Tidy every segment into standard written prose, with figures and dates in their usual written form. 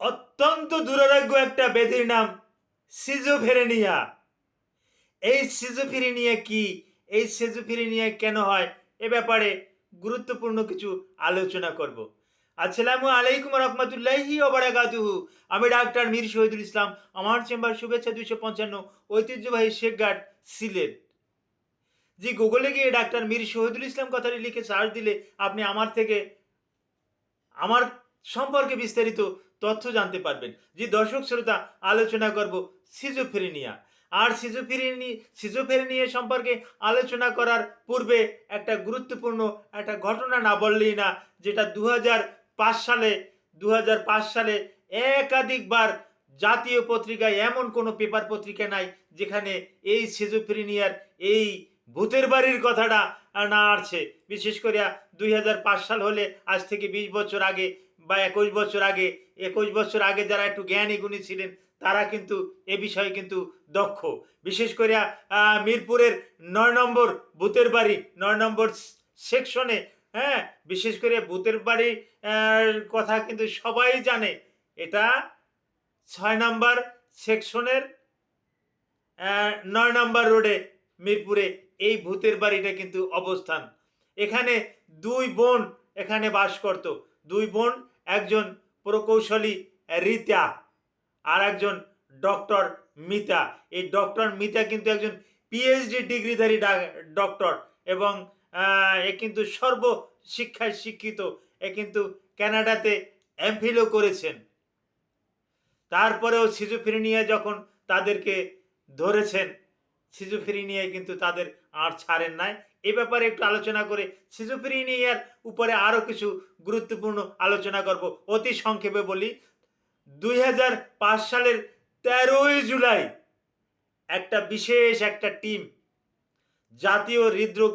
অত্যন্ত দুরারোগ্য একটা ব্যাধির নাম সিজোফ্রেনিয়া। এই সিজোফ্রেনিয়া কি, এই সিজোফ্রেনিয়া কেন হয়, এ ব্যাপারে গুরুত্বপূর্ণ কিছু আলোচনা করব। আসসালামু আলাইকুম রহমতুল্লাহি ওয়া বারাকাতুহু। আমি ডাক্তার মীর শহীদুল ইসলাম। আমার চেম্বার শুভেচ্ছা 255, ঐতিহ্যবাহী শেখঘাট, সিলেট। জি, গুগলে গিয়ে ডাক্তার মীর শহীদুল ইসলাম কথাটি লিখে সার্চ দিলে আপনি আমার থেকে আমার সম্পর্কে বিস্তারিত তথ্য জানতে পারবেন। যে দর্শক শ্রোতা, আলোচনা করব সিজোফ্রেনিয়া। আর সিজোফ্রেনিয়া সম্পর্কে আলোচনা করার পূর্বে একটা গুরুত্বপূর্ণ একটা ঘটনা না বললেই না, যেটা 2005 সালে একাধিকবার জাতীয় পত্রিকায়, এমন কোনো পেপার পত্রিকা নাই যেখানে এই সিজোফ্রেনিয়ার এই ভূতের বাড়ির কথাটা না আসছে। বিশেষ করে 2005 সাল হলে আজ থেকে 20 বছর আগে বা 21 বছর আগে যারা একটু জ্ঞানী গুণী ছিলেন তারা কিন্তু এ বিষয়ে কিন্তু দক্ষ। বিশেষ করে মিরপুরের 9 নম্বর ভূতের বাড়ি, 9 নম্বর সেকশনে, হ্যাঁ, বিশেষ করে ভূতের বাড়ির কথা কিন্তু সবাই জানে। এটা 6 নম্বর সেকশনের 9 নম্বর রোডে, মিরপুরে এই ভূতের বাড়িটা কিন্তু অবস্থান। এখানে দুই বোন এখানে বাস করত। দুই বোন, একজন প্রকৌশলী রীতা আর একজন ডক্টর মিতা। এই ডক্টর মিতা কিন্তু একজন পিএইচডি ডিগ্রিধারী ডক্টর, এবং এ কিন্তু সর্বশিক্ষায় শিক্ষিত। এ কিন্তু কানাডাতে এমফিলও করেছেন। তারপরেও সিজোফ্রেনিয়া যখন তাদেরকে ধরেছেন, সিজোফ্রেনিয়ায় কিন্তু তাদের আর ছাড়েন নাই। এ ব্যাপারে একটু আলোচনা করে সিজোফ্রেনিয়ার উপরে আরও কিছু গুরুত্বপূর্ণ আলোচনা করব। অতি সংক্ষেপে বলি, 2005 সালের 13ই জুলাই একটা বিশেষ একটা টিম, জাতীয় হৃদরোগ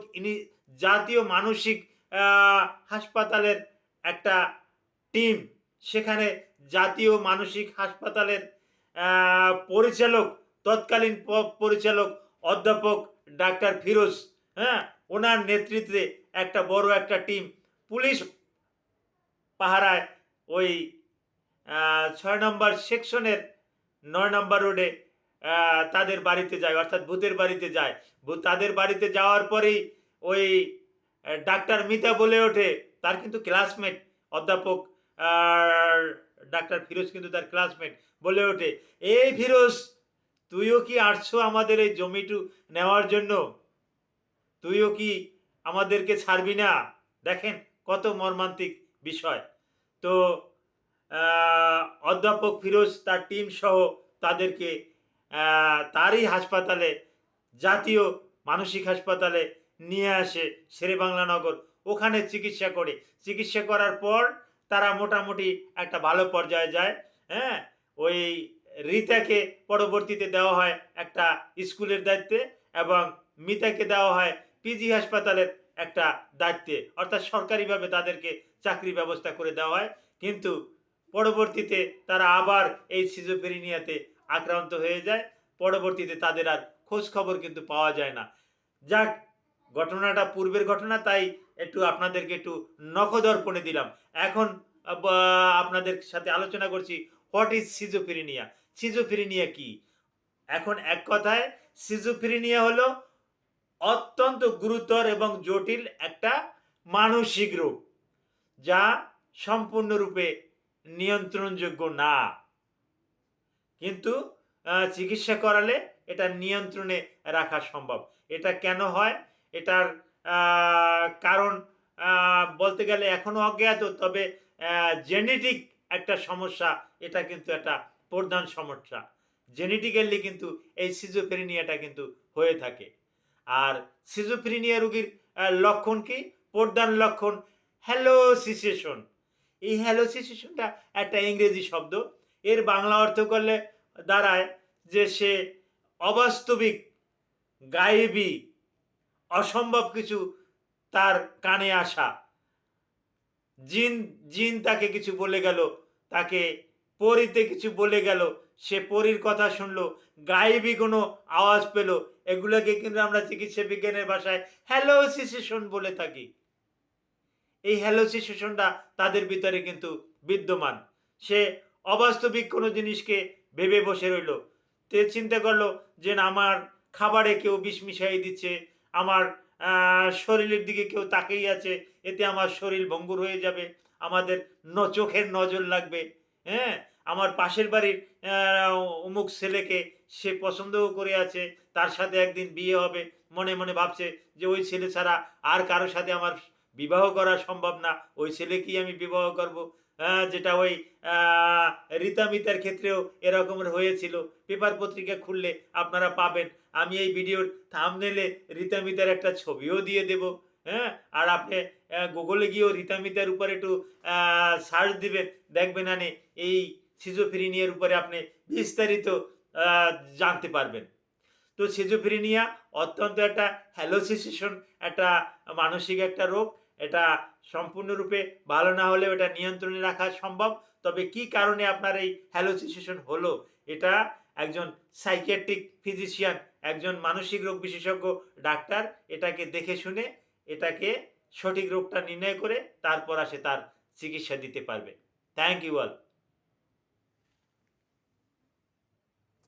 জাতীয় মানসিক হাসপাতালের একটা টিম, সেখানে জাতীয় মানসিক হাসপাতালের পরিচালক, তৎকালীন পরিচালক অধ্যাপক ডাক্তার ফিরোজ, হ্যাঁ, ওনার নেতৃত্বে একটা বড় একটা টিম পুলিশ পাহারায় ওই 6 নম্বর সেকশনের 9 নম্বর রোডে তাদের বাড়িতে যায়, অর্থাৎ ভূতের বাড়িতে যায়। তাদের বাড়িতে যাওয়ার পরেই ওই ডাক্তার মিতা বলে ওঠে, তার কিন্তু ক্লাসমেট অধ্যাপক ডাক্তার ফিরোজ কিন্তু তার ক্লাসমেট, বলে ওঠে, এই ফিরোজ, তুইও কি আসছো আমাদের এই জমিটু নেওয়ার জন্য? তুইও কি আমাদেরকে ছাড়বি না? দেখেন কত মর্মান্তিক বিষয়। তো অধ্যাপক ফিরোজ তার টিম সহ তাদেরকে তারই হাসপাতালে, জাতীয় মানসিক হাসপাতালে নিয়ে আসে, শেরেবাংলা নগর। ওখানে চিকিৎসা করে, চিকিৎসা করার পর তারা মোটামুটি একটা ভালো পর্যায়ে যায়। হ্যাঁ, ওই রীতাকে পরবর্তীতে দেওয়া হয় একটা স্কুলের দায়িত্বে, এবং মিতাকে দেওয়া হয় পিজি হাসপাতালের একটা দায়িত্বে, অর্থাৎ সরকারিভাবে তাদেরকে চাকরি ব্যবস্থা করে দেওয়া হয়। কিন্তু পরবর্তীতে তারা আবার এই সিজোফ্রেনিয়াতে আক্রান্ত হয়ে যায়। পরবর্তীতে তাদের আর খোঁজ খবর কিন্তু পাওয়া যায় না। যাক, ঘটনাটা পূর্বের ঘটনা, তাই একটু আপনাদেরকে একটু নখদর্পণে দিলাম। এখন আপনাদের সাথে আলোচনা করছি হোয়াট ইজ সিজোফ্রেনিয়া। সিজোফ্রেনিয়া কি? এখন এক কথায়, সিজোফ্রেনিয়া হলো অত্যন্ত গুরুতর এবং জটিল একটা মানসিক রোগ, যা সম্পূর্ণরূপে নিয়ন্ত্রণযোগ্য না, কিন্তু চিকিৎসা করালে এটা নিয়ন্ত্রণে রাখা সম্ভব। এটা কেন হয়, এটার কারণ বলতে গেলে এখনো অজ্ঞাত, তবে জেনেটিক একটা সমস্যা, এটা কিন্তু একটা প্রধান সমস্যা। জেনেটিক্যালি কিন্তু এই সিজোফ্রেনিয়াটা কিন্তু হয়ে থাকে। আর সিজোফ্রেনিয়া রোগীর লক্ষণ কি? প্রধান লক্ষণ হ্যালোসিসেশন। এই হ্যালোসিসেশনটা একটা ইংরেজি শব্দ। এর বাংলা অর্থ করলে দাঁড়ায় যে সে অবাস্তবিক, গায়েবী, অসম্ভব কিছু তার কানে আসা। জিন জিন তাকে কিছু বলে গেল, তাকে পরীতে কিছু বলে গেল, সে পরীর কথা শুনলো, গায়েবী কোনো আওয়াজ পেল, এগুলোকে কিন্তু আমরা চিকিৎসা বিজ্ঞানের ভাষায় হ্যালোসিসেশন বলে থাকি। এই হ্যালোসিসেশনটা তাদের ভিতরে কিন্তু বিদ্যমান। সে অবাস্তবিক কোনো জিনিসকে ভেবে বসে রইল। তে চিন্তা করলো যে না আমার খাবারে কেউ বিষ মিশাইয়ে দিচ্ছে, আমার শরীরের দিকে কেউ তাকিয়ে আছে, এতে আমার শরীর ভঙ্গুর হয়ে যাবে, আমাদের চোখের নজর লাগবে, হ্যাঁ? আমার পাশের বাড়ির অমুক ছেলেকে সে পছন্দও করে আছে, তার সাথে একদিন বিয়ে হবে। মনে, মনে ভাবছে যে ওই ছেলে ছাড়া আর কারো সাথে আমার বিবাহ করা সম্ভব না। ওই ছেলেকেই আমি বিবাহ করব। যেটা ওই আ রীতা মিতার ক্ষেত্রেও এরকমের হয়েছিল। পেপার পত্রিকা খুললে আপনারা পাবেন। আমি এই ভিডিওর থাম্বনেইলে রীতা মিতার একটা ছবিও দিয়ে দেব। হ্যাঁ? আর আপনি গুগলে গিয়েও রীতা মিতার উপরে একটু আ সার্চ দিবেন। দেখবেন এই সিজোফ্রেনিয়ার উপরে আপনি বিস্তারিত আ জানতে পারবেন। তো সিজোফ্রেনিয়া অত্যন্ত একটা হ্যালোসিসেশন, একটা মানসিক একটা রোগ। এটা সম্পূর্ণরূপে ভালো না হলেও এটা নিয়ন্ত্রণে রাখা সম্ভব। তবে কি কারণে আপনার এই হ্যালোসিসেশন হলো, এটা একজন সাইকিয়াট্রিক ফিজিশিয়ান, একজন মানসিক রোগ বিশেষজ্ঞ ডাক্তার এটাকে দেখে শুনে এটাকে সঠিক রোগটা নির্ণয় করে তারপর সে তার চিকিৎসা দিতে পারবে। Thank you all.